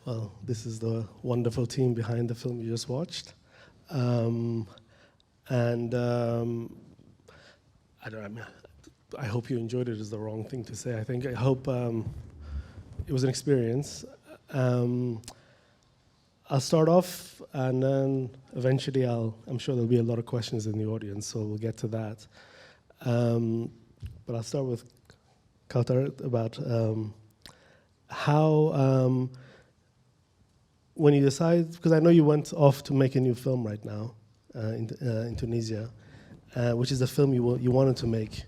Well, this is the wonderful team behind the film you just watched. And I hope you enjoyed it is the wrong thing to say. I hope it was an experience. I'll start off, and then eventually I'm sure there'll be a lot of questions in the audience, so we'll get to that. But I'll start with Kaouther about how, when you decide, because I know you went off to make a new film right now in Tunisia, which is a film you wanted to make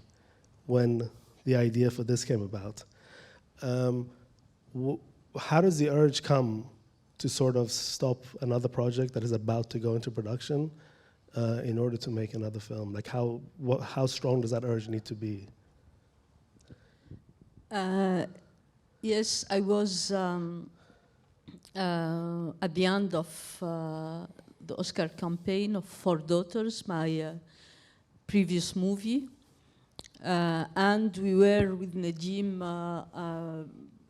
when the idea for this came about. How does the urge come to sort of stop another project that is about to go into production in order to make another film? Like how strong does that urge need to be? Yes, I was at the end of the Oscar campaign of Four Daughters, my previous movie. And we were with Nadim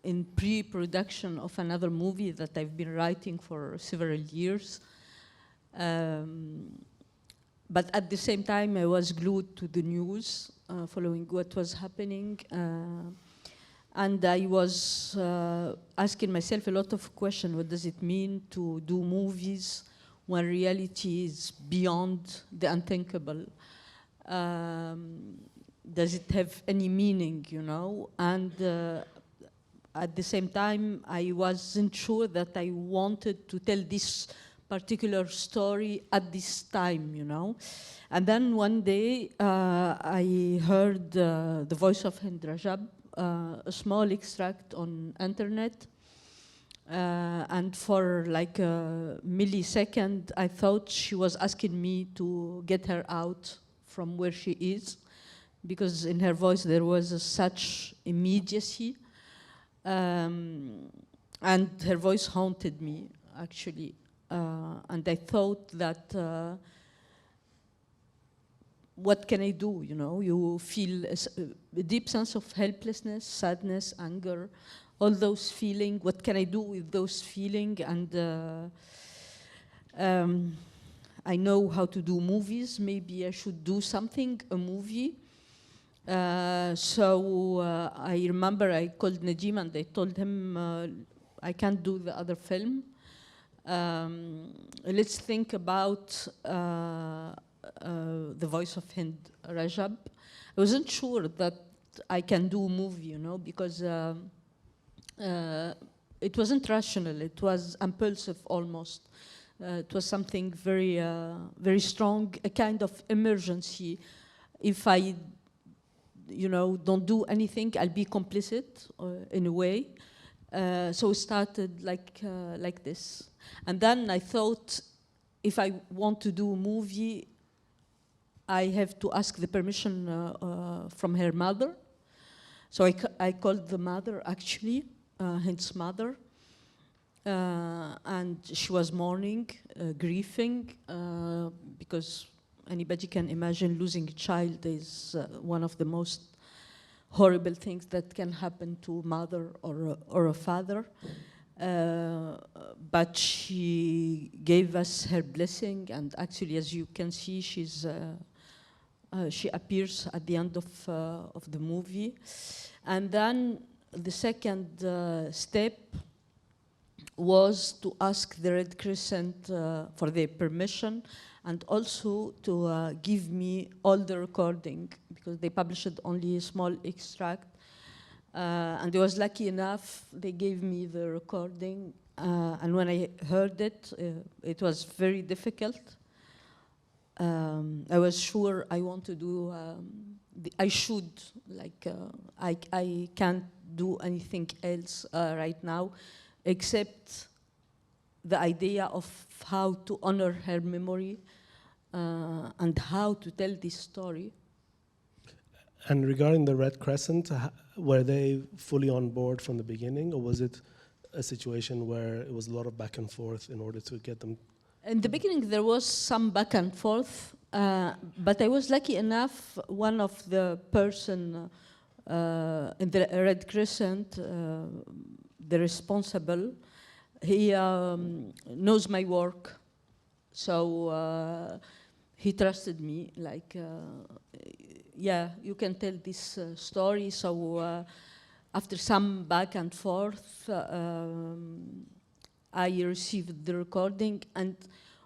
in pre-production of another movie that I've been writing for several years. But at the same time, I was glued to the news, following what was happening. And I was asking myself a lot of questions. What does it mean to do movies when reality is beyond the unthinkable? Does it have any meaning, you know? And at the same time, I wasn't sure that I wanted to tell this particular story at this time, you know? And then one day, I heard the voice of Hind Rajab, a small extract on internet. And for like a millisecond, I thought she was asking me to get her out from where she is, because in her voice there was such immediacy. And her voice haunted me, actually. And I thought that, what can I do, you know? You feel a deep sense of helplessness, sadness, anger, all those feelings. What can I do with those feelings? And I know how to do movies. Maybe I should do something, a movie. So I remember I called Nadim and I told him I can't do the other film. Let's think about the voice of Hind Rajab. I wasn't sure that I can do a movie, you know, because it wasn't rational. It was impulsive almost. It was something very, very strong, a kind of emergency. If I, you know, don't do anything, I'll be complicit in a way. So it started like this. And then I thought, if I want to do a movie, I have to ask the permission from her mother. So I called the mother, actually, Hind's mother. And she was mourning, grieving, because anybody can imagine losing a child is one of the most horrible things that can happen to a mother or a father. But she gave us her blessing, and actually, as you can see, she appears at the end of the movie. And then the second step was to ask the Red Crescent for their permission, and also to give me all the recording, because they published only a small extract. And I was lucky enough, they gave me the recording. And when I heard it, it was very difficult. I was sure I want to do, I should, like, I can't do anything else right now, except the idea of how to honor her memory and how to tell this story. And regarding the Red Crescent, were they fully on board from the beginning, or was it a situation where it was a lot of back and forth in order to get them? In the beginning, there was some back and forth, but I was lucky enough, one of the person in the Red Crescent, the responsible, he knows my work, so he trusted me. Like, yeah, you can tell this story. So after some back and forth, I received the recording, and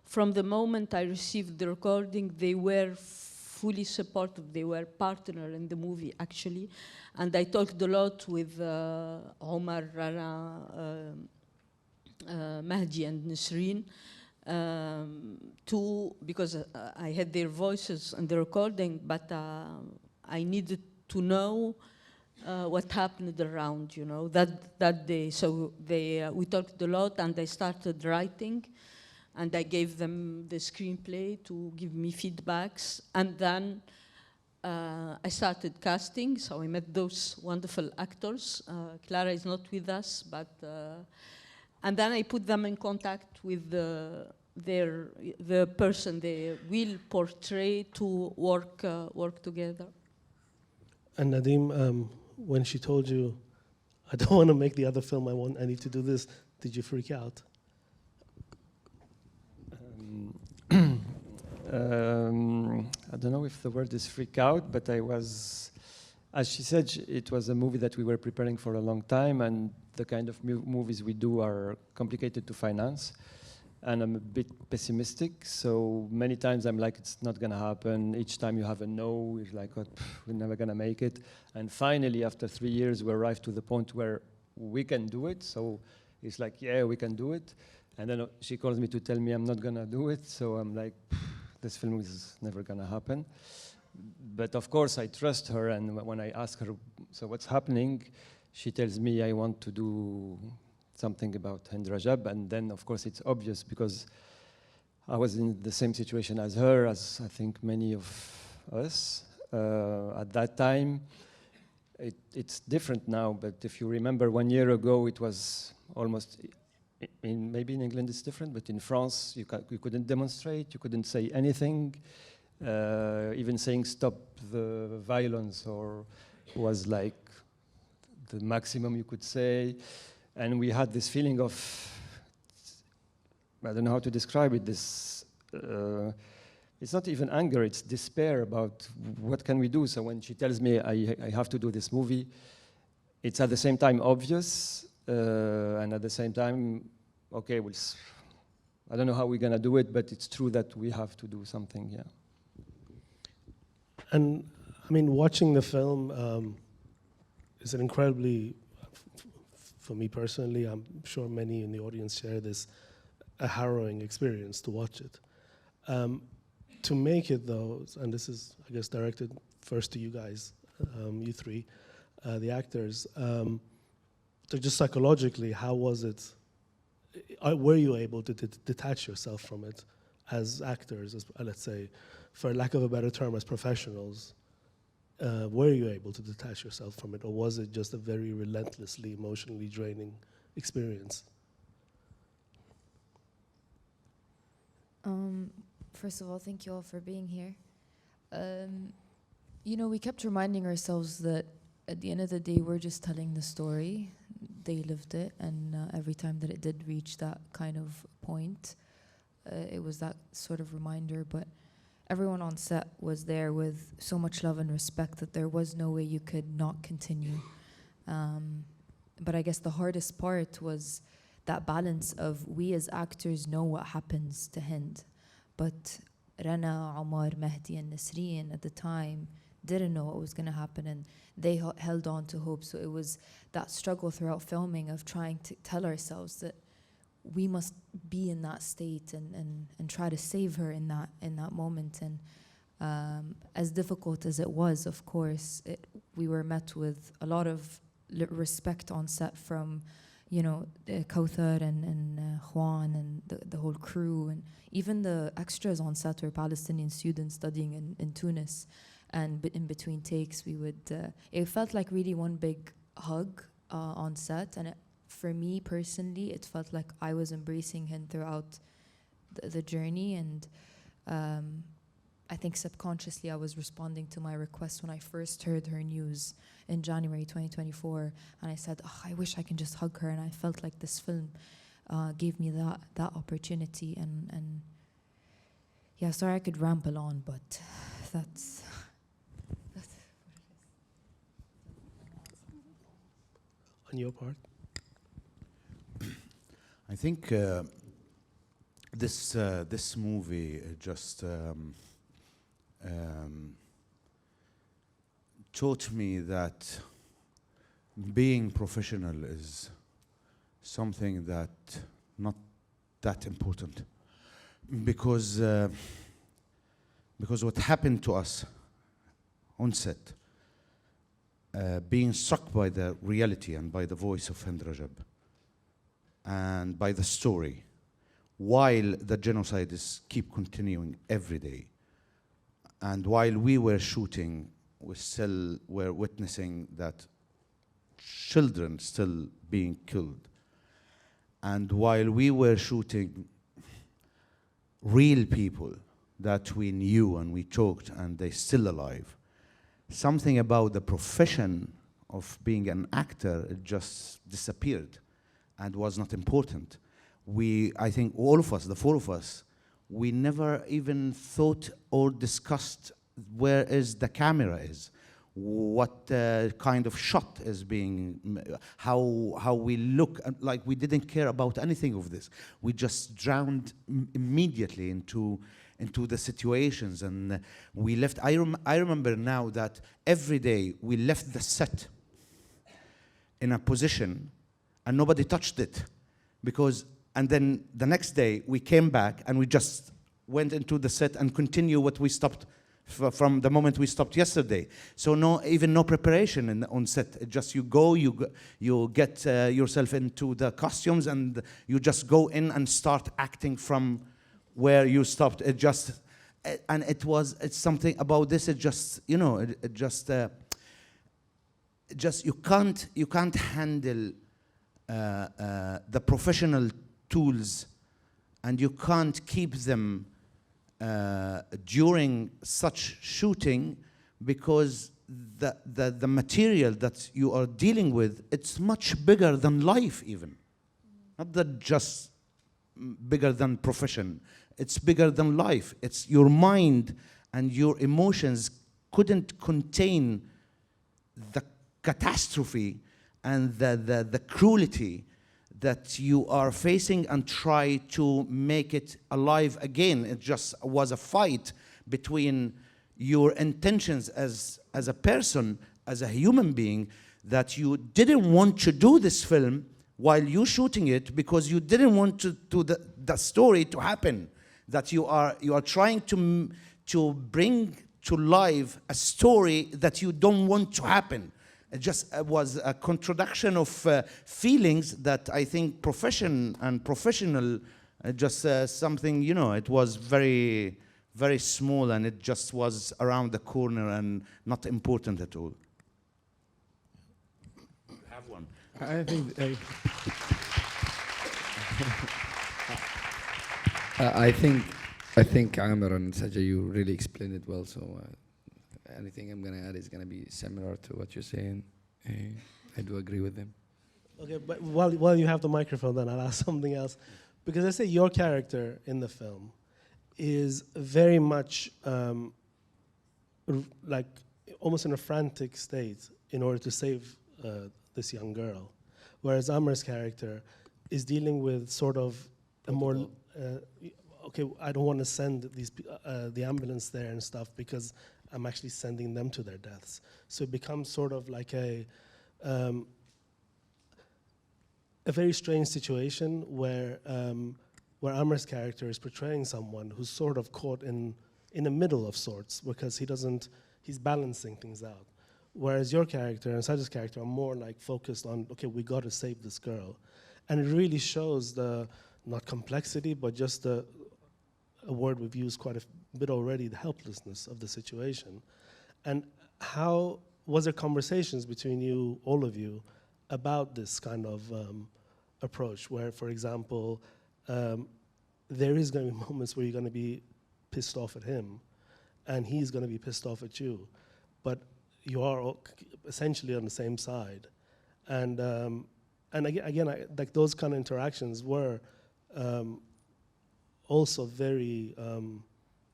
from the moment I received the recording, they were fully supportive. They were partner in the movie, actually. And I talked a lot with Amer, Rana, Mahdi, and Nisreen, because I had their voices in the recording, but I needed to know what happened around, you know, that day. So we talked a lot, and I started writing, and I gave them the screenplay to give me feedbacks, and then I started casting. So I met those wonderful actors. Clara is not with us, but and then I put them in contact with the person they will portray to work together. And Nadim, when she told you, I don't want to make the other film, I need to do this, did you freak out? I don't know if the word is freak out, but I was, as she said, it was a movie that we were preparing for a long time, and the kind of movies we do are complicated to finance. And I'm a bit pessimistic, so many times I'm like, it's not gonna happen. Each time you have a no, you're like, oh, we're never gonna make it. And finally, after 3 years, we arrived to the point where we can do it. So it's like, yeah, we can do it. And then she calls me to tell me I'm not gonna do it. So I'm like, this film is never gonna happen. But of course, I trust her. And when I ask her, so what's happening? She tells me I want to do something about Hind Rajab, and then of course it's obvious because I was in the same situation as her, as I think many of us. At that time, it's different now, but if you remember 1 year ago, it was almost, maybe in England it's different, but in France, you couldn't demonstrate, you couldn't say anything. Even saying stop the violence or was like the maximum you could say. And we had this feeling of, I don't know how to describe it, this, it's not even anger, it's despair about what can we do. So when she tells me I have to do this movie, it's at the same time obvious, and at the same time, okay, I don't know how we're gonna do it, but it's true that we have to do something, yeah. And I mean, watching the film is an incredibly, for me personally, I'm sure many in the audience share this, a harrowing experience to watch it. To make it though, and this is, I guess, directed first to you guys, you three, the actors, so just psychologically, how was it, were you able to detach yourself from it as actors, as, let's say, for lack of a better term, as professionals? Were you able to detach yourself from it, or was it just a very relentlessly, emotionally draining experience? First of all, thank you all for being here. You know, we kept reminding ourselves that at the end of the day, we're just telling the story. They lived it, and every time that it did reach that kind of point, it was that sort of reminder. But everyone on set was there with so much love and respect that there was no way you could not continue. But I guess the hardest part was that balance of we as actors know what happens to Hind, but Rana, Amer, Mahdi, and Nisreen at the time didn't know what was going to happen, and they held on to hope. So it was that struggle throughout filming of trying to tell ourselves that we must be in that state and try to save her in that moment. And as difficult as it was, of course, we were met with a lot of respect on set from, you know, Kaouther and Juan and the whole crew, and even the extras on set were Palestinian students studying in Tunis. And in between takes, we would, it felt like really one big hug on set. And for me personally, it felt like I was embracing him throughout the journey. And I think subconsciously I was responding to my request when I first heard her news in January 2024. And I said, oh, I wish I can just hug her. And I felt like this film gave me that opportunity. And yeah, sorry I could ramble on, but that's On your part? I think this movie just taught me that being professional is something that not that important, because what happened to us on set, being struck by the reality and by the voice of Hind Rajab and by the story, while the genocide is keep continuing every day, and while we were shooting, we still were witnessing that children still being killed, and while we were shooting real people that we knew and we talked and they still alive, something about the profession of being an actor, it just disappeared and was not important. I think all of us, the four of us, we never even thought or discussed where is the camera is, what kind of shot is being, how we look, like we didn't care about anything of this. We just drowned immediately into the situations, and we left. I remember now that every day we left the set in a position and nobody touched it, and then the next day we came back and we just went into the set and continue what we stopped from the moment we stopped yesterday. So no preparation on set. It just you go, you get yourself into the costumes and you just go in and start acting from where you stopped. It's something about this. It just, you can't handle the professional tools, and you can't keep them during such shooting, because the material that you are dealing with, it's much bigger than life even. Not that just bigger than profession. It's bigger than life. It's your mind and your emotions couldn't contain the catastrophe and the cruelty that you are facing and try to make it alive again. It just was a fight between your intentions as a person, as a human being, that you didn't want to do this film while you're shooting it because you didn't want the story to happen, that you are trying to bring to life a story that you don't want to happen. It just was a contradiction of feelings that I think profession and professional, just something, it was very, very small, and it just was around the corner and not important at all. Have one. I think Amer and Saja, you really explained it well. So anything I'm gonna add is gonna be similar to what you're saying. I do agree with them. Okay, but while you have the microphone, then I'll ask something else, because I say your character in the film is very much like almost in a frantic state in order to save this young girl, whereas Amer's character is dealing with sort of a more okay, I don't want to send the ambulance there and stuff because I'm actually sending them to their deaths. So it becomes sort of like a very strange situation where Amer's character is portraying someone who's sort of caught in the middle of sorts, because he's balancing things out. Whereas your character and Saja's character are more like focused on, okay, we got to save this girl. And it really shows not complexity, but just a word we've used quite a bit already, the helplessness of the situation. And how was there conversations between you, all of you, about this kind of approach where, for example, there is going to be moments where you're going to be pissed off at him and he's going to be pissed off at you, but you are essentially on the same side. And and again, like those kind of interactions were also very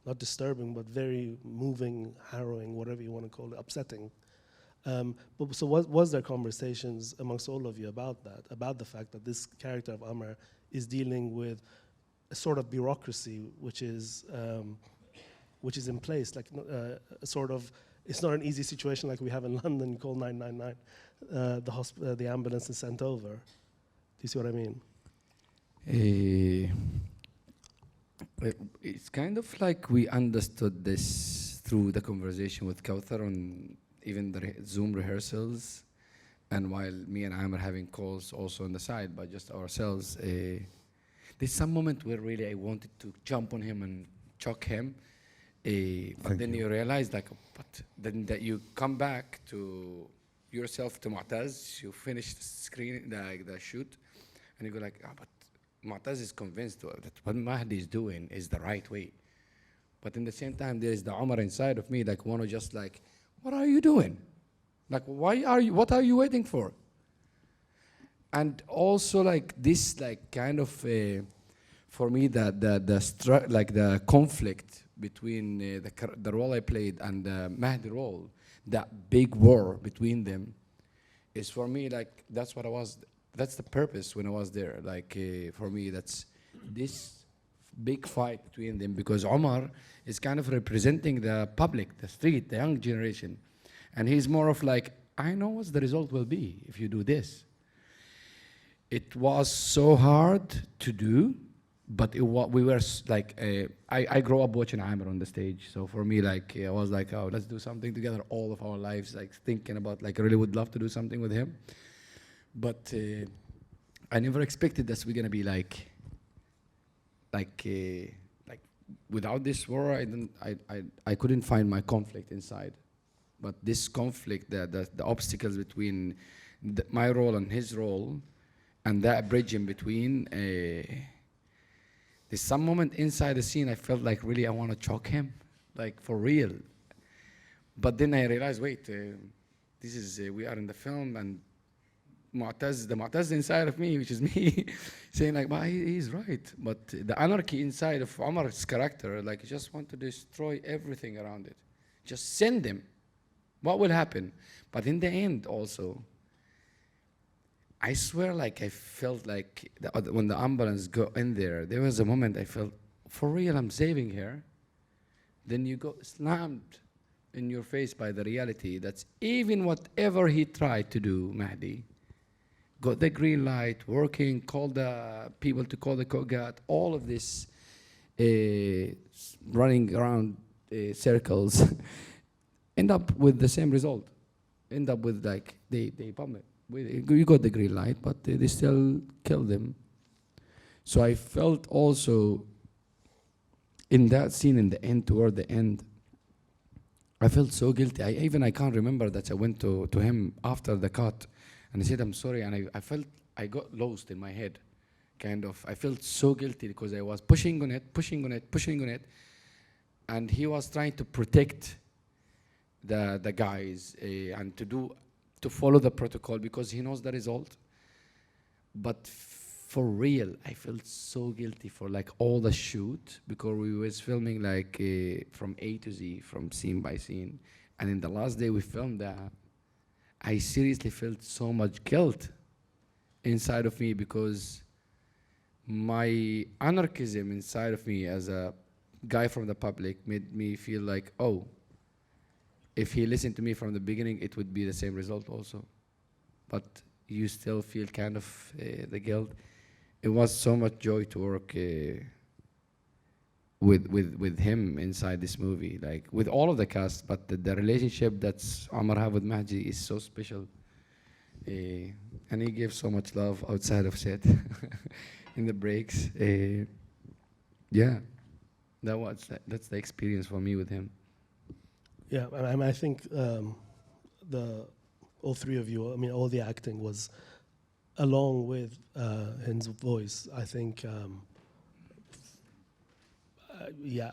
not disturbing, but very moving, harrowing, whatever you want to call it, upsetting. But so was there conversations amongst all of you about that, about the fact that this character of Amer is dealing with a sort of bureaucracy which is in place, like a sort of, it's not an easy situation like we have in London. You call 999, the ambulance is sent over. Do you see what I mean? It's kind of like we understood this through the conversation with Kaouther on even the Zoom rehearsals, and while me and Amer having calls also on the side, but just ourselves. There's some moment where really I wanted to jump on him and choke him, but then you realize, like, but then that you come back to yourself, to Motaz, you finish the screen, the shoot, and you go like, but Motaz is convinced that what Mahdi is doing is the right way. But in the same time, there is the Umar inside of me, like, want to just like, what are you doing? Like, what are you waiting for? And also, like, this, like, kind of, for me, the conflict between the role I played and the Mahdi role, that big war between them, is for me, like, that's the purpose when I was there. Like, for me, that's this big fight between them, because Omar is kind of representing the public, the street, the young generation. And he's more of like, I know what the result will be if you do this. It was so hard to do, but we were like, I grew up watching Amer on the stage. So for me, like, I was like, oh, let's do something together all of our lives, like thinking about, like, I really would love to do something with him. But I never expected that we're gonna be like without this war, I couldn't find my conflict inside. But this conflict, the obstacles between my role and his role, and that bridge in between, there's some moment inside the scene I felt like really I want to choke him, like for real. But then I realized, wait, this is, we are in the film, and the Motaz inside of me, which is me, saying like, but he's right. But the anarchy inside of Omar's character, like, you just want to destroy everything around it. Just send them. What will happen? But in the end also, I swear, like, I felt like when the ambulance go in there was a moment I felt, for real, I'm saving her. Then you go slammed in your face by the reality that's even whatever he tried to do, Mahdi, got the green light, working, called the people to call the Kogat, all of this running around circles, end up with the same result. End up with, like, they bomb it. You got the green light, but they still kill them. So I felt also in that scene, in the end, toward the end, I felt so guilty. I can't remember that I went to him after the cut, and I said, I'm sorry, and I felt I got lost in my head, kind of. I felt so guilty because I was pushing on it, and he was trying to protect the guys and to follow the protocol because he knows the result. But for real, I felt so guilty for, like, all the shoot, because we was filming, like, from A to Z, from scene by scene. And in the last day we filmed that, I seriously felt so much guilt inside of me, because my anarchism inside of me as a guy from the public made me feel like, oh, if he listened to me from the beginning, it would be the same result also. But you still feel kind of the guilt. It was so much joy to work with him inside this movie, like with all of the cast. But the relationship that's Amer have with Mahdi is so special, and he gives so much love outside of set, in the breaks. Yeah, that's the experience for me with him. Yeah, I think all three of you, I mean, all the acting was along with Hind's voice. I think, yeah,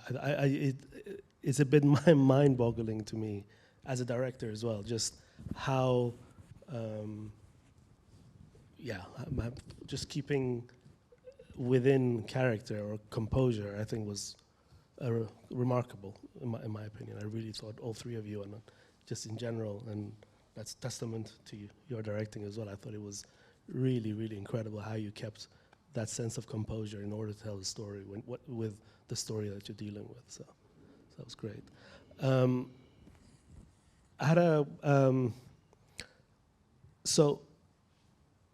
it's a bit mind-boggling to me as a director as well, just how, just keeping within character or composure, I think was remarkable in my opinion. I really thought all three of you, and just in general, and that's testament to your directing as well. I thought it was really, really incredible how you kept that sense of composure in order to tell the story with the story that you're dealing with. So that was great. I had so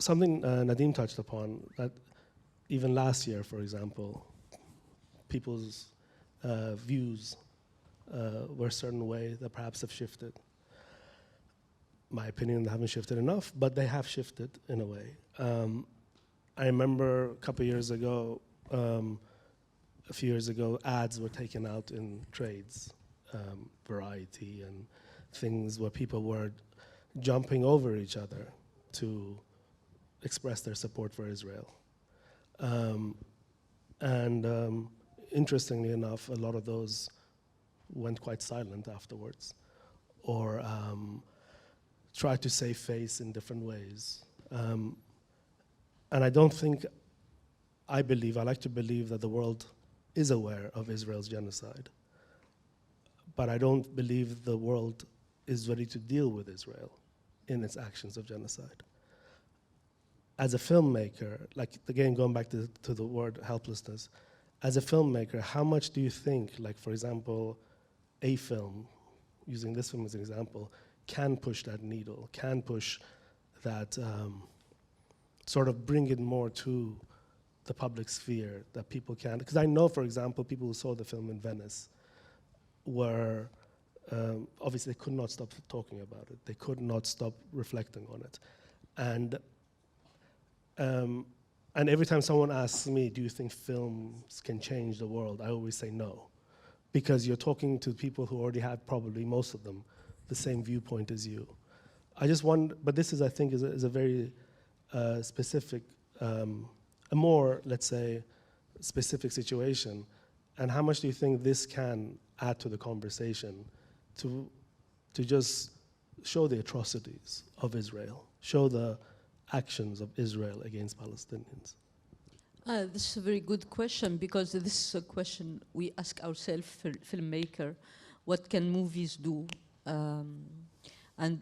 something Nadim touched upon, that even last year, for example, people's views were a certain way that perhaps have shifted. My opinion, they haven't shifted enough, but they have shifted in a way. I remember a couple of years ago, a few years ago, ads were taken out in trades, Variety and things where people were jumping over each other to express their support for Israel. Interestingly enough, a lot of those went quite silent afterwards, or tried to save face in different ways. And I don't think, I like to believe that the world is aware of Israel's genocide, but I don't believe the world is ready to deal with Israel in its actions of genocide. As a filmmaker, like again, going back to the word helplessness, as a filmmaker, how much do you think, like for example, a film, using this film as an example, can push that needle, can push that, sort of bring it more to the public sphere, that people can, because I know, for example, people who saw the film in Venice were, obviously they could not stop talking about it. They could not stop reflecting on it. And every time someone asks me, do you think films can change the world? I always say no, because you're talking to people who already have, probably most of them, the same viewpoint as you. I just wonder, but this is, I think, is a very specific, a more, let's say, specific situation. And how much do you think this can add to the conversation to just show the atrocities of Israel, show the actions of Israel against Palestinians? This is a very good question, because this is a question we ask ourselves, filmmaker, what can movies do? And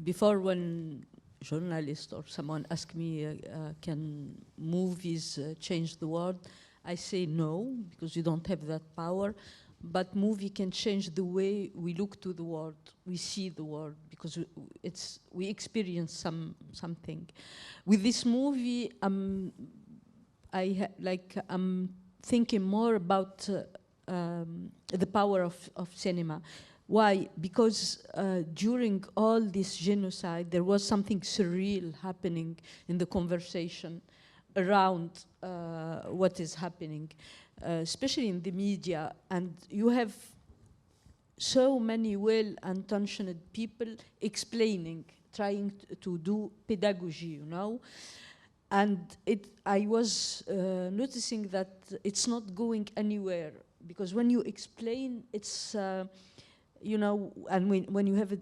before, when journalist or someone ask me, can movies change the world? I say no, because you don't have that power. But movie can change the way we look to the world, we see the world, because we experience something. With this movie, I'm thinking more about the power of cinema. Why? Because during all this genocide, there was something surreal happening in the conversation around what is happening, especially in the media. And you have so many well-intentioned people explaining, trying to do pedagogy, you know. And I was noticing that it's not going anywhere, because when you explain, it's you know, and when you have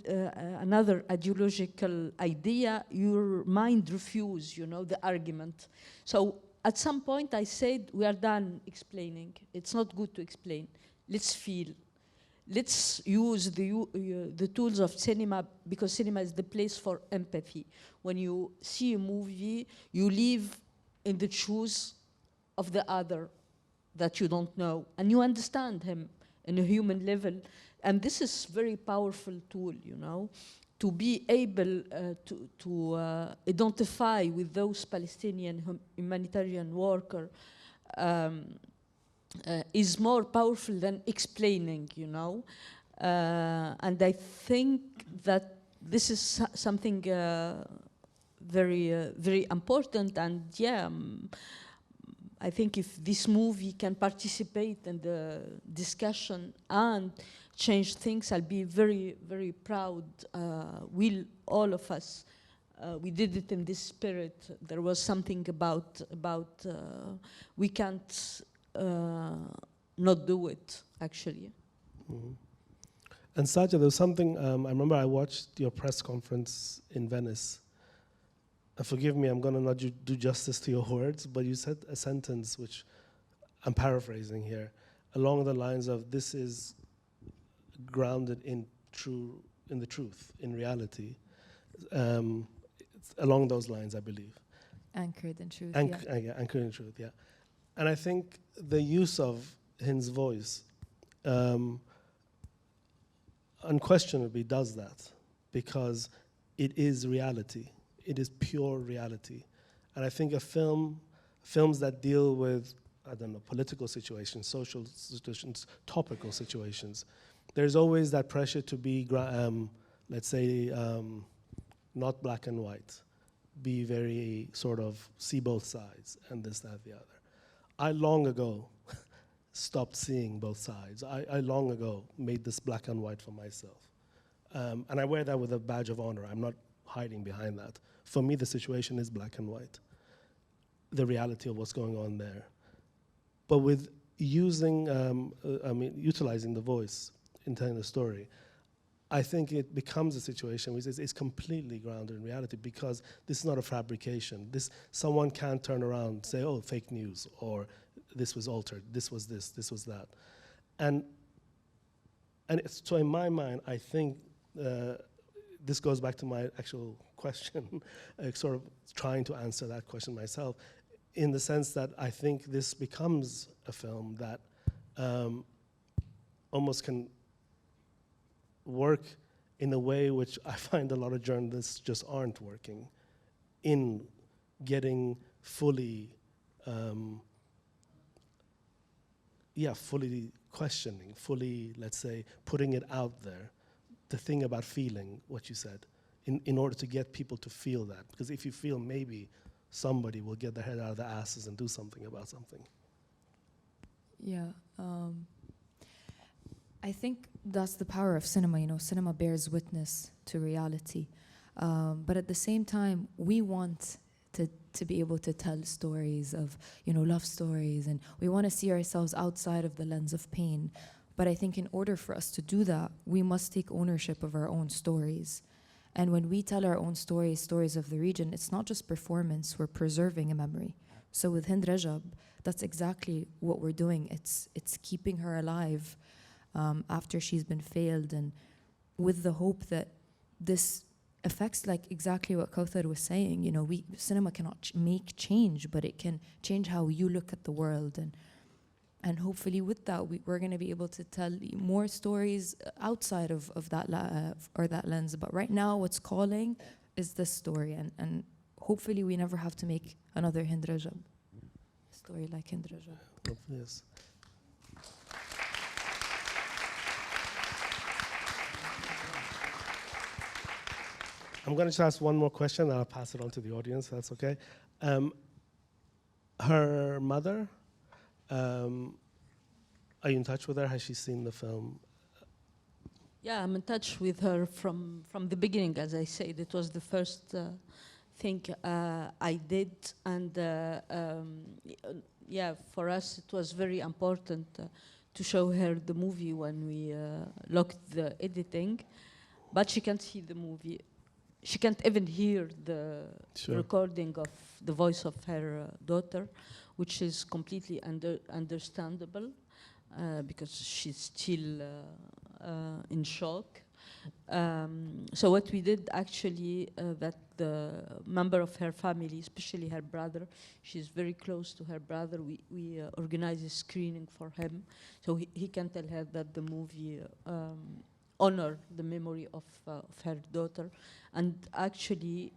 another ideological idea, your mind refuses, you know, the argument. So at some point I said, we are done explaining. It's not good to explain. Let's feel. Let's use the tools of cinema, because cinema is the place for empathy. When you see a movie, you live in the shoes of the other that you don't know, and you understand him on a human level. And this is very powerful tool, you know, to be able to identify with those Palestinian humanitarian workers is more powerful than explaining, you know. And I think that this is something very, very important. And yeah, I think if this movie can participate in the discussion and change things, I'll be very, very proud. Will all of us. We did it in this spirit. There was something about we can't not do it, actually. Mm-hmm. And Saja, there was something, I remember I watched your press conference in Venice, forgive me, I'm going to not do justice to your words, but you said a sentence which I'm paraphrasing here, along the lines of this is grounded in the truth, in reality. It's along those lines, I believe. Anchored in truth. Yeah, anchored in truth, yeah. And I think the use of Hind's voice unquestionably does that, because it is reality. It is pure reality. And I think films that deal with, I don't know, political situations, social situations, topical situations, there's always that pressure to be, let's say, not black and white, be very sort of see both sides and this, that, the other. I long ago stopped seeing both sides. I long ago made this black and white for myself. And I wear that with a badge of honor. I'm not hiding behind that. For me, the situation is black and white, the reality of what's going on there. But with utilizing the voice in telling the story, I think it becomes a situation which is completely grounded in reality, because this is not a fabrication. Someone can't turn around and say, oh, fake news, or this was altered, this was that. And so in my mind, I think this goes back to my actual question, sort of trying to answer that question myself, in the sense that I think this becomes a film that almost can work in a way which I find a lot of journalists just aren't working, in getting fully questioning, fully, let's say, putting it out there, the thing about feeling, what you said, in order to get people to feel that. Because if you feel, maybe somebody will get their head out of their asses and do something about something. Yeah. I think that's the power of cinema. Cinema bears witness to reality. But at the same time, we want to be able to tell stories of, love stories, and we want to see ourselves outside of the lens of pain. But I think in order for us to do that, we must take ownership of our own stories. And when we tell our own stories of the region, it's not just performance, we're preserving a memory. So with Hind Rajab, that's exactly what we're doing. It's keeping her alive after she's been failed, and with the hope that this affects, like exactly what Kaouther was saying. Cinema cannot make change, but it can change how you look at the world, and hopefully with that we're going to be able to tell more stories outside of that or that lens. But right now, what's calling is this story, and hopefully we never have to make another Hind Rajab story like Hind Rajab. Yes. I'm going to just ask one more question, and I'll pass it on to the audience. That's okay. Her mother, are you in touch with her? Has she seen the film? Yeah, I'm in touch with her from the beginning. As I said, it was the first thing I did, and for us it was very important to show her the movie when we locked the editing, but she can't see the movie. She can't even hear the recording of the voice of her daughter, which is completely understandable because she's still in shock. So what we did actually, that the member of her family, especially her brother, she's very close to her brother, we organized a screening for him, so he can tell her that the movie honor the memory of her daughter. And actually,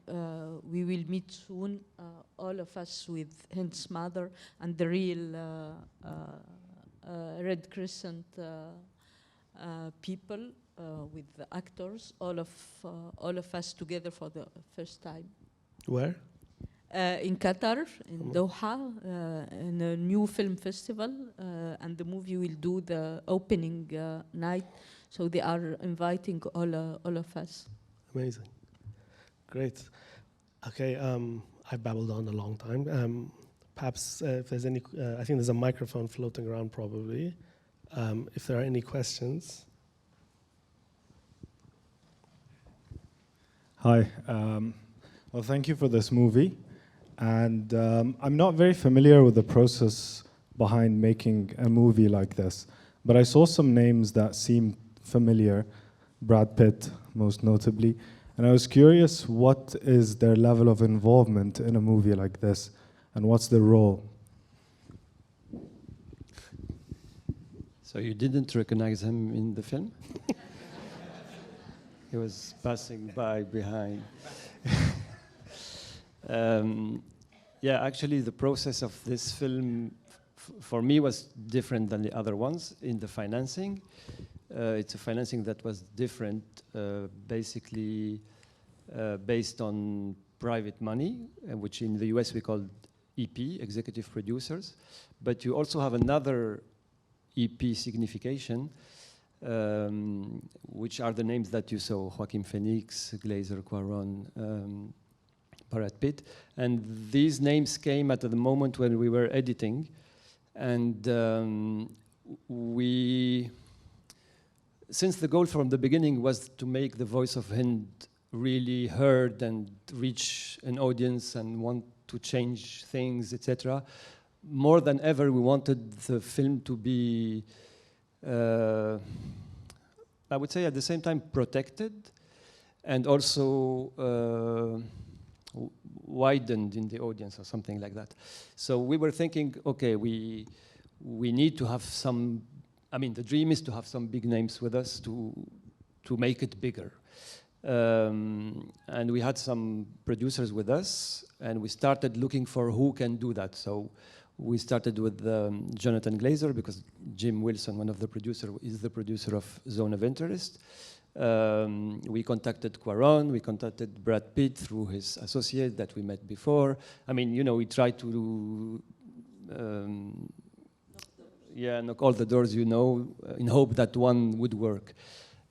we will meet soon, all of us, with Hind's mother and the real Red Crescent people, with the actors, all of us together for the first time. Where? In Qatar, in Doha, in a new film festival, and the movie will do the opening night. So they are inviting all of us. Amazing. Great. Okay, I babbled on a long time. Perhaps if there's any, I think there's a microphone floating around probably. If there are any questions. Hi. Well, thank you for this movie. And I'm not very familiar with the process behind making a movie like this, but I saw some names that seemed familiar, Brad Pitt most notably, and I was curious, what is their level of involvement in a movie like this, and what's their role? So you didn't recognize him in the film? He was passing by behind. Yeah, actually the process of this film for me was different than the other ones in the financing. It's a financing that was different, basically based on private money, which in the US we call EP, executive producers. But you also have another EP signification, which are the names that you saw: Joaquin Phoenix, Glazer, Cuarón, Brad Pitt. And these names came at the moment when we were editing. And since the goal from the beginning was to make the voice of Hind really heard and reach an audience and want to change things, etc., more than ever we wanted the film to be, I would say at the same time protected and also widened in the audience or something like that. So we were thinking, okay, we need to have some, I mean, the dream is to have some big names with us to make it bigger. And we had some producers with us, and we started looking for who can do that. So we started with Jonathan Glazer, because Jim Wilson, one of the producers, is the producer of Zone of Interest. We contacted Cuarón, we contacted Brad Pitt through his associate that we met before. I mean, you know, we tried to knock all the doors, you know, in hope that one would work.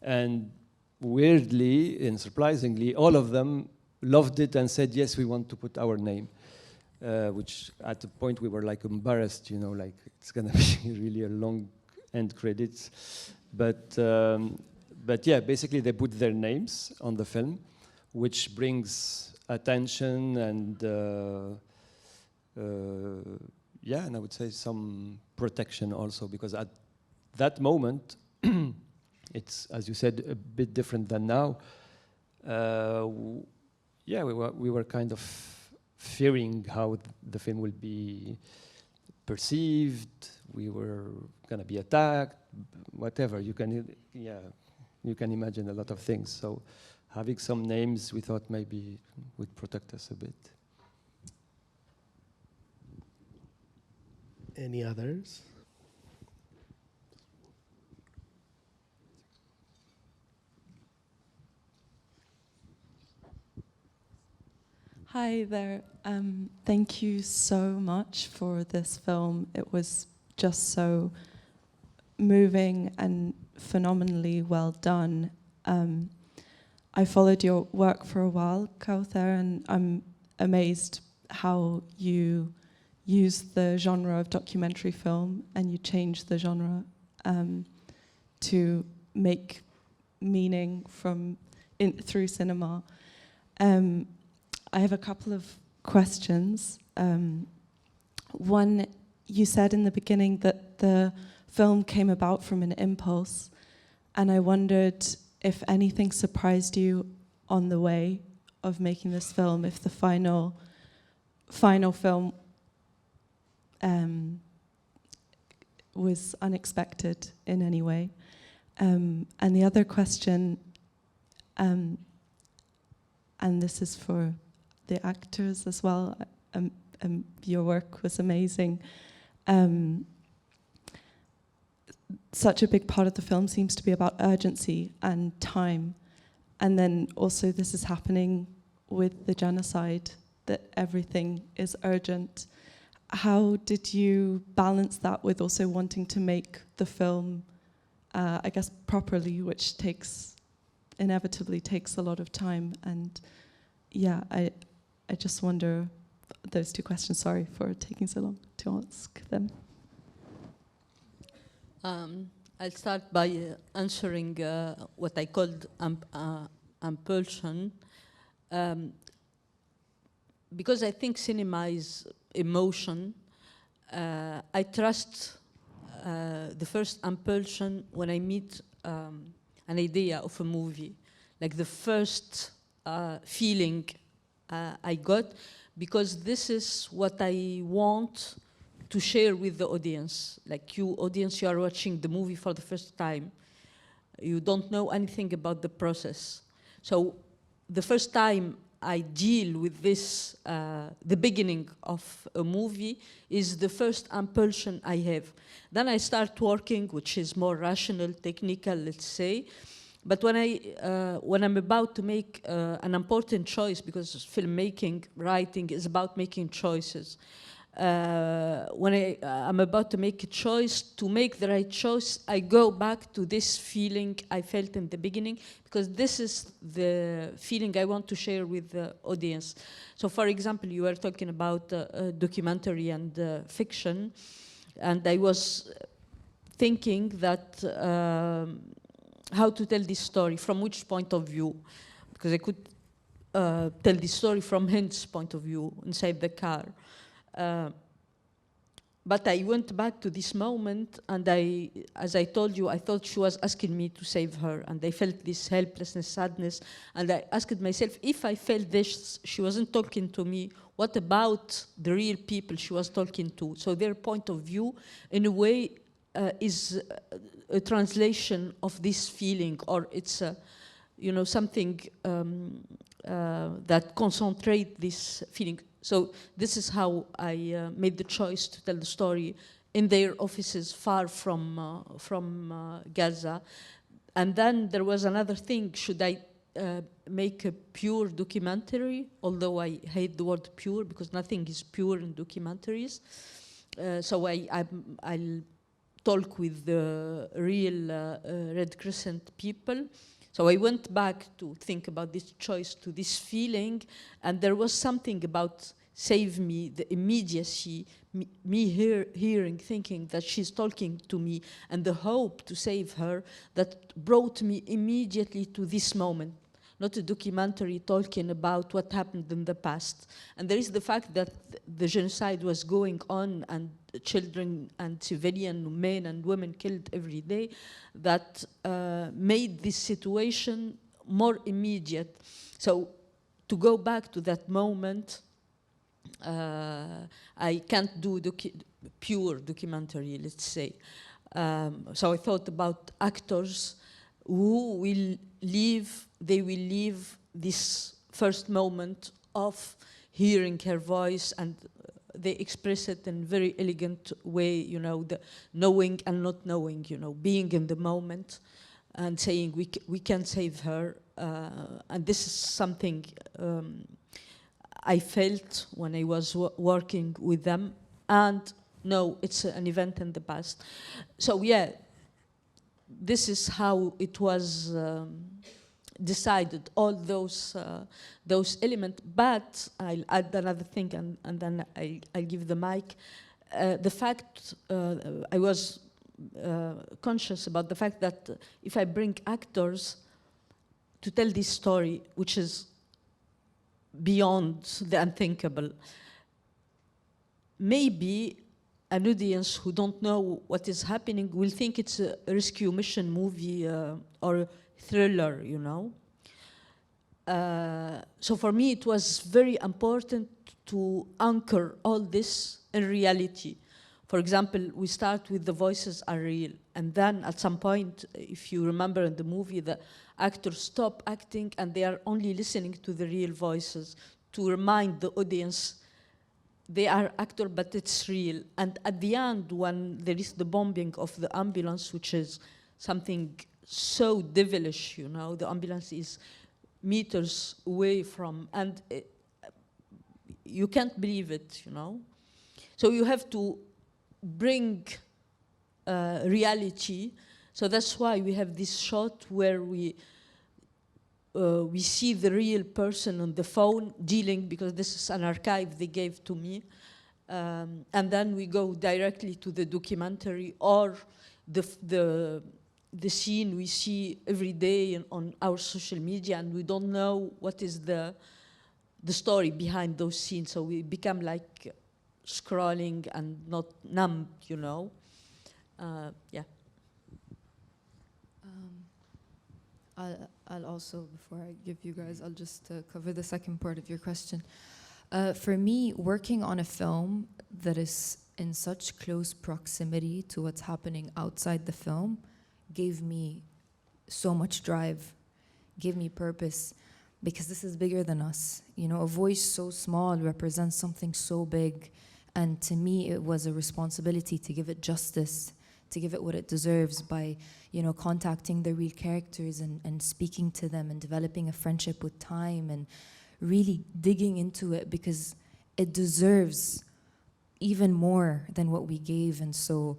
And weirdly and surprisingly, all of them loved it and said, yes, we want to put our name. Which at the point we were like embarrassed, you know, like it's gonna be really a long end credits. But yeah, basically they put their names on the film, which brings attention and and I would say some protection also, because at that moment, it's, as you said, a bit different than now. We were kind of fearing how the film will be perceived. We were going to be attacked, whatever. You can imagine a lot of things. So having some names, we thought maybe would protect us a bit. Any others? Hi there. Thank you so much for this film. It was just so moving and phenomenally well done. I followed your work for a while, Kaouther, and I'm amazed how you use the genre of documentary film and you change the genre to make meaning through cinema. I have a couple of questions. One, you said in the beginning that the film came about from an impulse, and I wondered if anything surprised you on the way of making this film, if the final film was unexpected in any way. And the other question, and this is for the actors as well, your work was amazing. Such a big part of the film seems to be about urgency and time. And then also this is happening with the genocide, that everything is urgent. How did you balance that with also wanting to make the film, I guess, properly, which inevitably takes a lot of time? And yeah, I just wonder those two questions. Sorry for taking so long to ask them. I'll start by answering what I called impulsion. because I think cinema is emotion, I trust the first impulsion when I meet an idea of a movie, like the first feeling I got, because this is what I want to share with the audience. Like you, audience, you are watching the movie for the first time. You don't know anything about the process. So the first time I deal with this, the beginning of a movie is the first impulsion I have. Then I start working, which is more rational, technical, let's say. But when I'm about to make an important choice, because filmmaking, writing is about making choices. When I'm about to make a choice, to make the right choice, I go back to this feeling I felt in the beginning, because this is the feeling I want to share with the audience. So for example, you were talking about documentary and fiction, and I was thinking that how to tell this story, from which point of view, because I could tell this story from Hind's point of view inside the car. But I went back to this moment, and as I told you, I thought she was asking me to save her, and I felt this helplessness, sadness, and I asked myself, if I felt this, she wasn't talking to me, what about the real people she was talking to? So their point of view, in a way, is a translation of this feeling, or it's something that concentrates this feeling. So this is how I made the choice to tell the story in their offices far from Gaza. And then there was another thing, should I make a pure documentary, although I hate the word pure because nothing is pure in documentaries. So I'll talk with the real Red Crescent people. So I went back to think about this choice, to this feeling, and there was something about save me, the immediacy, me hearing, thinking that she's talking to me, and the hope to save her that brought me immediately to this moment. Not a documentary talking about what happened in the past. And there is the fact that the genocide was going on, and children and civilian men and women killed every day, that made this situation more immediate. So to go back to that moment, I can't do pure documentary, let's say. So I thought about actors who will leave this first moment of hearing her voice, and they express it in a very elegant way, the knowing and not knowing, being in the moment and saying we can save her. And this is something I felt when I was working with them, and no, it's an event in the past. So yeah, this is how it was decided, all those elements. But I'll add another thing, and then I'll give the mic. The fact, I was conscious about the fact that if I bring actors to tell this story, which is beyond the unthinkable, maybe an audience who don't know what is happening will think it's a rescue mission movie or a thriller, So for me, it was very important to anchor all this in reality. For example, we start with the voices are real, and then at some point, if you remember in the movie, the actors stop acting and they are only listening to the real voices to remind the audience they are actors, but it's real. And at the end, when there is the bombing of the ambulance, which is something so devilish, the ambulance is meters away from, and you can't believe it, So you have to bring reality. So that's why we have this shot where we see the real person on the phone dealing, because this is an archive they gave to me. And then we go directly to the documentary or the scene we see every day on our social media, and we don't know what is the the story behind those scenes. So we become like scrolling and not numb, you know. Yeah. I'll also, before I give you guys, I'll just cover the second part of your question. For me, working on a film that is in such close proximity to what's happening outside the film gave me so much drive, gave me purpose, because this is bigger than us. You know, a voice so small represents something so big, and to me it was a responsibility to give it justice, to give it what it deserves by, you know, contacting the real characters and speaking to them and developing a friendship with time and really digging into it, because it deserves even more than what we gave. And so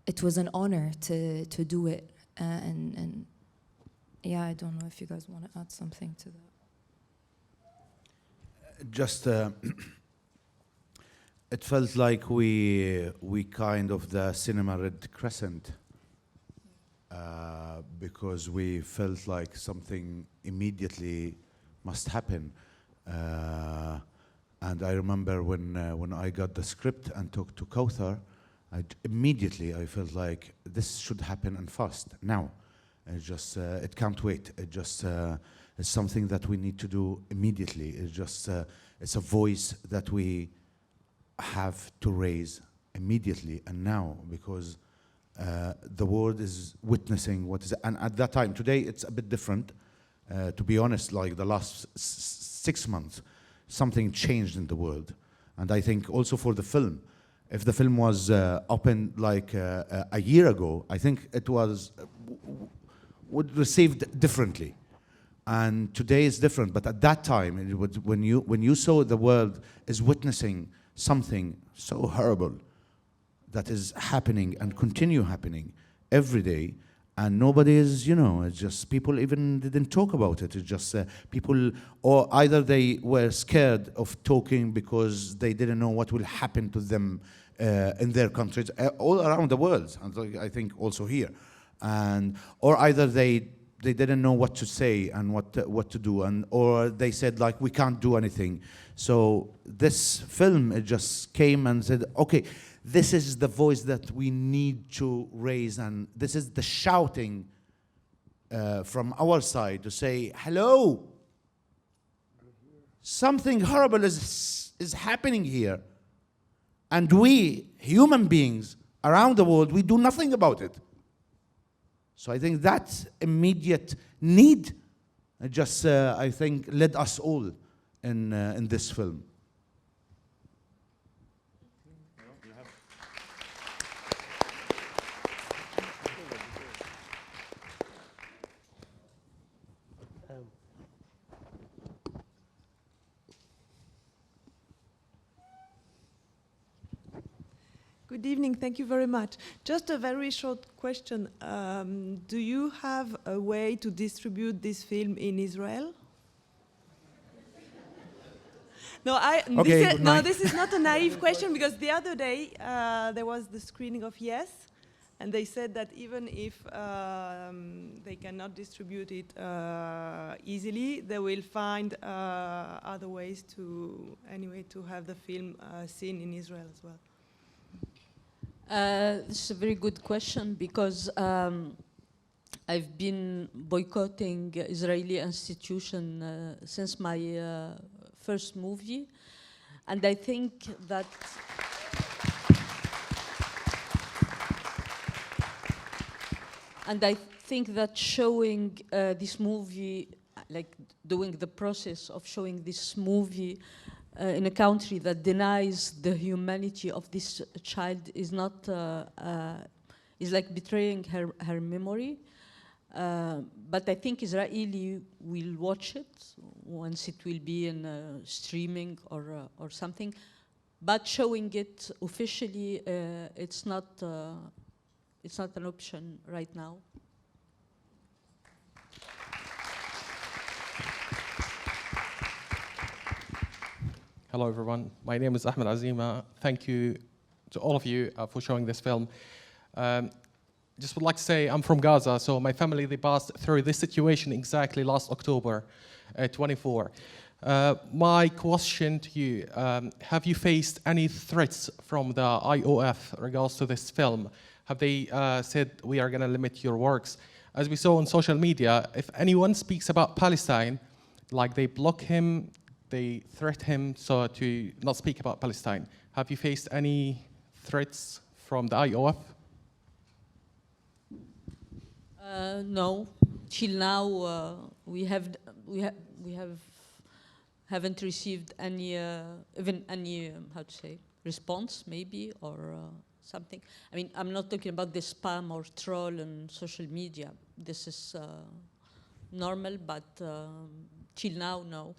it was an honor to do it. And yeah, I don't know if you guys want to add something to that. Just it felt like we kind of the cinema Red Crescent, because we felt like something immediately must happen. And I remember when I got the script and talked to Kaouther, immediately I felt like this should happen and fast now. It can't wait. It's something that we need to do immediately. It's a voice that we have to raise immediately and now, because the world is witnessing what is, and at that time, today it's a bit different. To be honest, like the last 6 months, something changed in the world. And I think also for the film, if the film was opened like a year ago, I think it would received differently. And today is different, but at that time, it was when you saw the world is witnessing something so horrible that is happening and continue happening every day, and nobody is, you know, it's just people even didn't talk about it. It's just people, or either they were scared of talking because they didn't know what will happen to them in their countries, all around the world, and I think also here, and or either they didn't know what to say and what to do, and or they said like we can't do anything. So this film, it just came and said, okay, this is the voice that we need to raise, and this is the shouting from our side to say, hello, something horrible is happening here. And we, human beings around the world, we do nothing about it. So I think that immediate need just, I think, led us all in this film. Good evening, thank you very much. Just a very short question. Do you have a way to distribute this film in Israel? No, this is not a naive question, because the other day there was the screening of Yes, and they said that even if they cannot distribute it easily, they will find other ways to have the film seen in Israel as well. This is a very good question, because I've been boycotting Israeli institutions since my first movie, and I think that showing this movie, like doing the process of showing this movie in a country that denies the humanity of this child is not is like betraying her memory. But I think Israeli will watch it once it will be in streaming or something. But showing it officially, it's not an option right now. Hello, everyone. My name is Ahmed Azima. Thank you to all of you for showing this film. Just would like to say I'm from Gaza, so my family, they passed through this situation exactly last October 24. My question to you, have you faced any threats from the IOF regards to this film? Have they said, we are going to limit your works? As we saw on social media, if anyone speaks about Palestine, like they block him, they threat him so to not speak about Palestine. Have you faced any threats from the IOF? No, till now haven't received any even any how to say response maybe or something. I mean, I'm not talking about the spam or troll on social media. This is normal, but till now, no.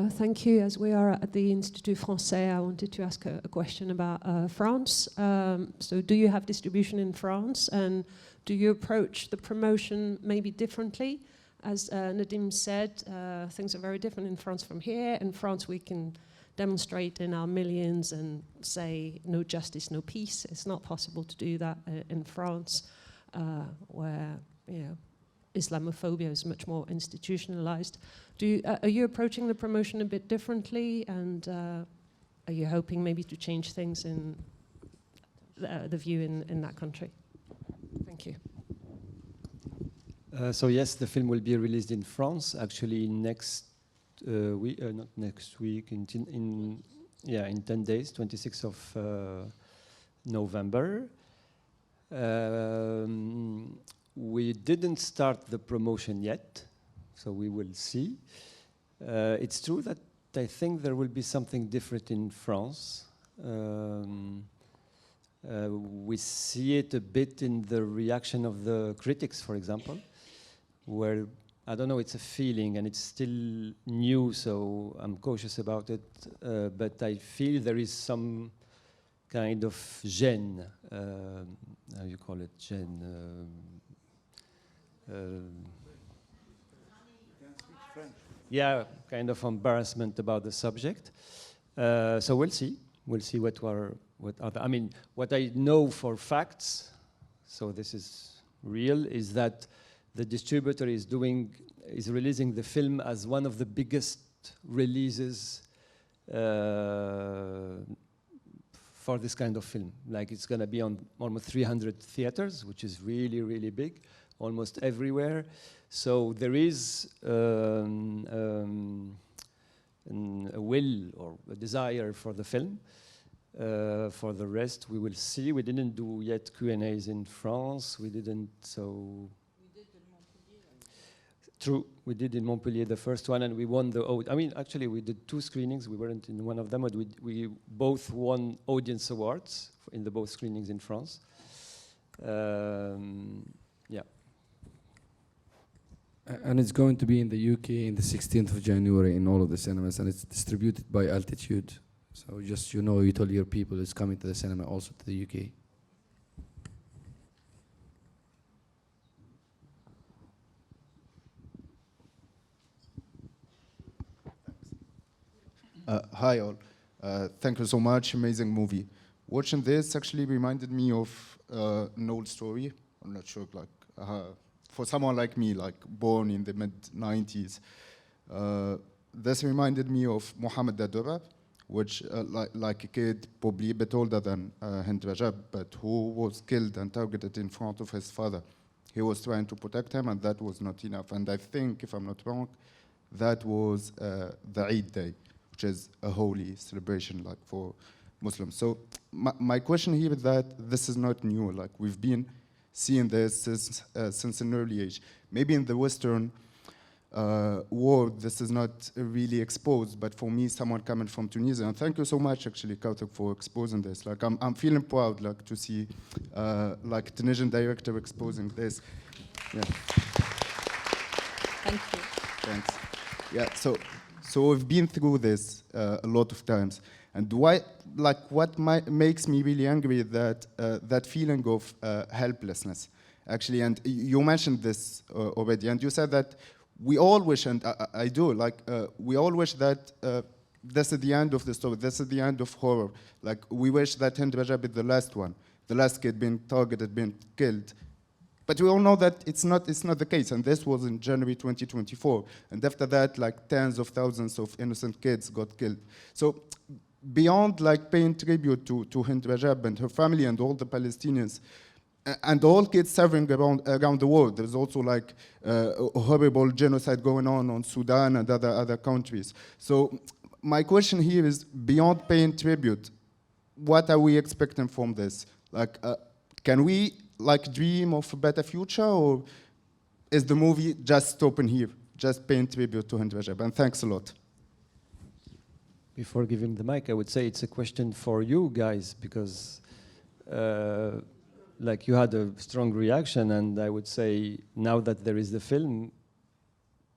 Thank you. As we are at the Institut Français, I wanted to ask a question about France. So do you have distribution in France, and do you approach the promotion maybe differently? As Nadim said, things are very different in France from here. In France, we can demonstrate in our millions and say no justice, no peace. It's not possible to do that in France, where Islamophobia is much more institutionalized. Are you approaching the promotion a bit differently, and are you hoping maybe to change things in the view in that country? Thank you. So yes, the film will be released in France actually next week, not next week, in 10 days, 26th of November. We didn't start the promotion yet, so we will see. It's true that I think there will be something different in France. We see it a bit in the reaction of the critics, for example, where, I don't know, it's a feeling and it's still new, so I'm cautious about it, but I feel there is some kind of gêne, how you call it, gêne? Yeah, kind of embarrassment about the subject. So we'll see. We'll see what other. I mean, what I know for facts, so this is real, is that the distributor is releasing the film as one of the biggest releases for this kind of film. Like, it's going to be on almost 300 theaters, which is really, really big, almost everywhere. So there is a will or a desire for the film. For the rest, we will see. We didn't do yet Q&As in France. We didn't, so... We did in Montpellier. True, we did in Montpellier the first one, and we won the... I mean, actually, we did 2 screenings. We weren't in one of them, but we both won audience awards in the both screenings in France. Yeah. And it's going to be in the UK in the 16th of January in all of the cinemas, and it's distributed by Altitude. So just, you tell your people it's coming to the cinema, also to the UK. Hi all. Thank you so much. Amazing movie. Watching this actually reminded me of an old story. I'm not sure, like, for someone like me, like born in the mid-90s, this reminded me of Mohammed Dadurab, which, like a kid, probably a bit older than Hind Rajab, but who was killed and targeted in front of his father. He was trying to protect him, and that was not enough. And I think, if I'm not wrong, that was the Eid Day, which is a holy celebration, like, for Muslims. So my question here is that this is not new. Like, we've been seeing this since an early age. Maybe in the Western world, this is not really exposed, but for me, someone coming from Tunisia, and thank you so much, actually, Kaouther, for exposing this. Like, I'm feeling proud, like, to see, like, a Tunisian director exposing this. Yeah. Thank you. Thanks. Yeah. So we've been through this a lot of times, and what makes me really angry is that that feeling of helplessness, actually. And you mentioned this already, and you said that we all wish, and I do, like, we all wish that this is the end of the story, this is the end of horror. Like, we wish that Hind Rajab is the last one, the last kid being targeted, being killed. But we all know that it's not the case, and this was in January 2024. And after that, like tens of thousands of innocent kids got killed. So beyond like paying tribute to Hind Rajab and her family and all the Palestinians, and all kids suffering around the world, there's also like a horrible genocide going on Sudan and other countries. So my question here is, beyond paying tribute, what are we expecting from this? Like, can we like dream of a better future, or is the movie just stopping here, just paying tribute to Hind Rajab? And thanks a lot. Before giving the mic, I would say it's a question for you guys, because like you had a strong reaction, and I would say now that there is the film,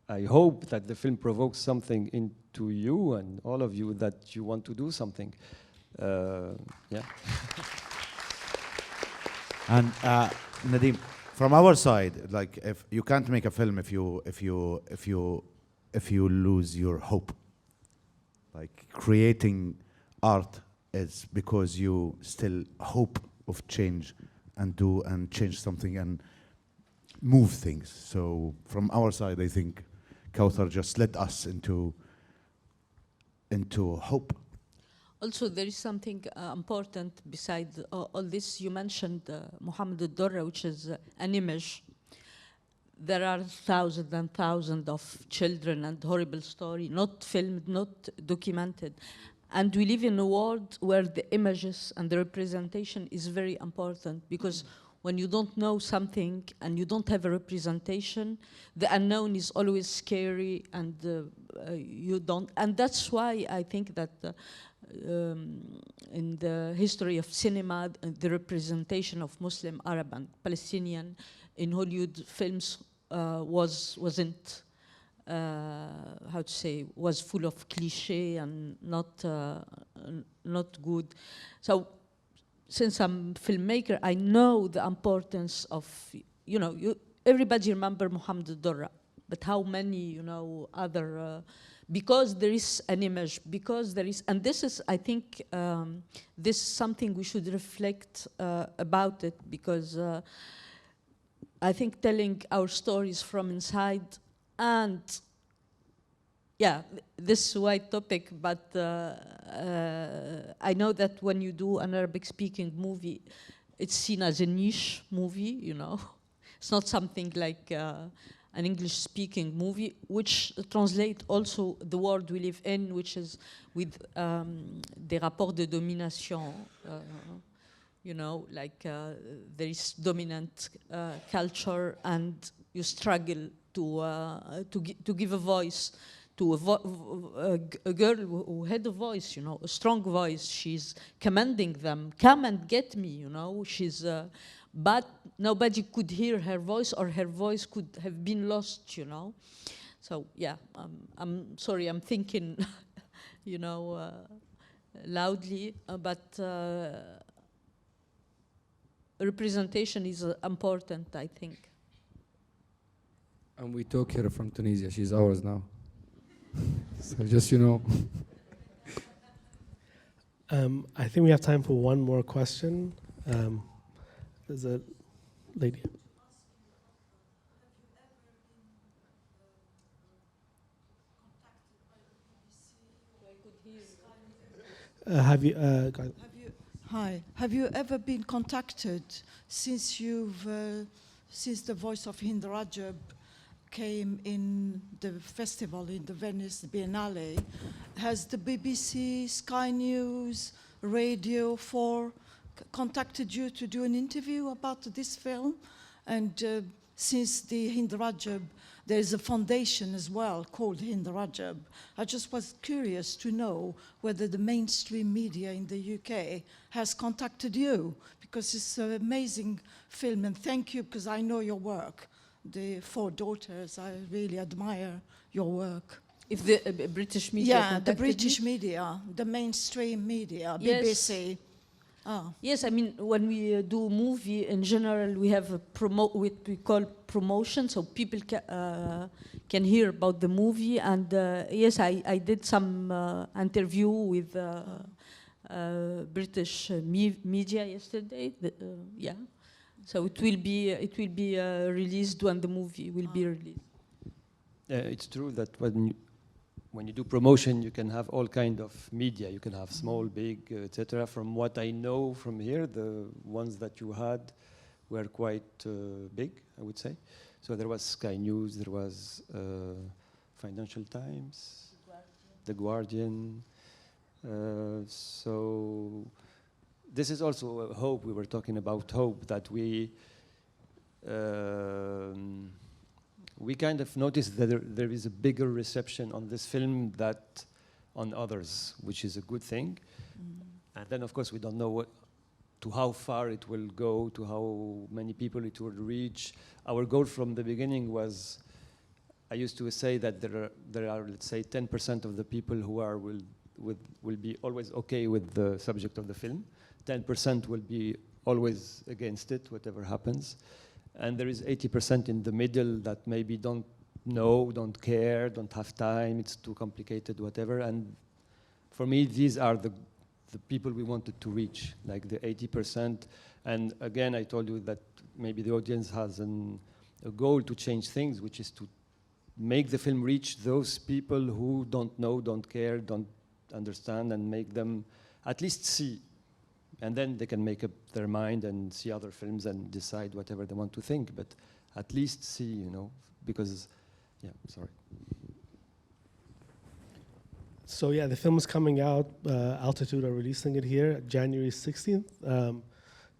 I hope that the film provokes something into you and all of you that you want to do something. Yeah. And Nadim, from our side, like if you can't make a film if you lose your hope. Like creating art is because you still hope of change and change something and move things. So from our side, I think Kaouther just led us into hope. Also, there is something important besides all this. You mentioned Mohammed al-Durra, which is an image. There are thousands and thousands of children and horrible stories, not filmed, not documented. And we live in a world where the images and the representation is very important, because when you don't know something and you don't have a representation, the unknown is always scary, and you don't. And that's why I think that in the history of cinema, the representation of Muslim, Arab, and Palestinian in Hollywood films wasn't how to say, was full of cliché and not good. So since I'm a filmmaker, I know the importance of, everybody remember Mohammed al-Durra, but how many, other, because there is an image, because there is, and this is, I think, this is something we should reflect about it, because I think telling our stories from inside, and yeah, this is a wide topic, but I know that when you do an Arabic-speaking movie, it's seen as a niche movie, It's not something like an English-speaking movie, which translates also the world we live in, which is with des rapports de domination, there is dominant culture, and you struggle to give a voice to a girl who had a voice, a strong voice. She's commanding them, come and get me, She's, but nobody could hear her voice, or her voice could have been lost, So yeah, I'm sorry, I'm thinking, loudly, but representation is important, I think. And we took her from Tunisia. She's ours now. So just, I think we have time for one more question. There's a lady. Have you? Hi. Have you ever been contacted since since the voice of Hind Rajab came in the festival in the Venice Biennale? Has the BBC, Sky News, Radio 4 contacted you to do an interview about this film? And since the Hind Rajab, there's a foundation as well called Hind Rajab. I just was curious to know whether the mainstream media in the UK has contacted you, because it's an amazing film, and thank you, because I know your work. The Four Daughters, I really admire your work. If the British media Yeah, the British media, the mainstream media, yes. BBC. Oh. Yes, I mean, when we do a movie, in general, we have what we call promotion, so people can hear about the movie. And yes, I did some interview with British media yesterday. Yeah. So it will be released when the movie will be released. It's true that when you do promotion, you can have all kind of media. You can have small, big, etc. From what I know from here, the ones that you had were quite big, I would say. So there was Sky News, there was Financial Times, The Guardian. So this is also a hope. We were talking about hope, that we kind of noticed that there is a bigger reception on this film than on others, which is a good thing. And then, of course, we don't know to how far it will go, to how many people it will reach. Our goal from the beginning was, I used to say that there are let's say 10% of the people who will be always okay with the subject of the film. 10% will be always against it, whatever happens. And there is 80% in the middle that maybe don't know, don't care, don't have time, it's too complicated, whatever. And for me, these are the people we wanted to reach, like the 80%. And again, I told you that maybe the audience has a goal to change things, which is to make the film reach those people who don't know, don't care, don't understand, and make them at least see. And then they can make up their mind and see other films and decide whatever they want to think, but at least see, because, yeah, sorry. So yeah, the film is coming out. Altitude are releasing it here, January 16th.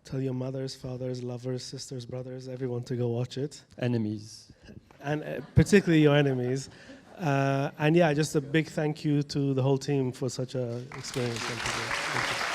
Tell your mothers, fathers, lovers, sisters, brothers, everyone to go watch it. Enemies. And particularly your enemies. And yeah, just a big thank you to the whole team for such an experience. Thank you.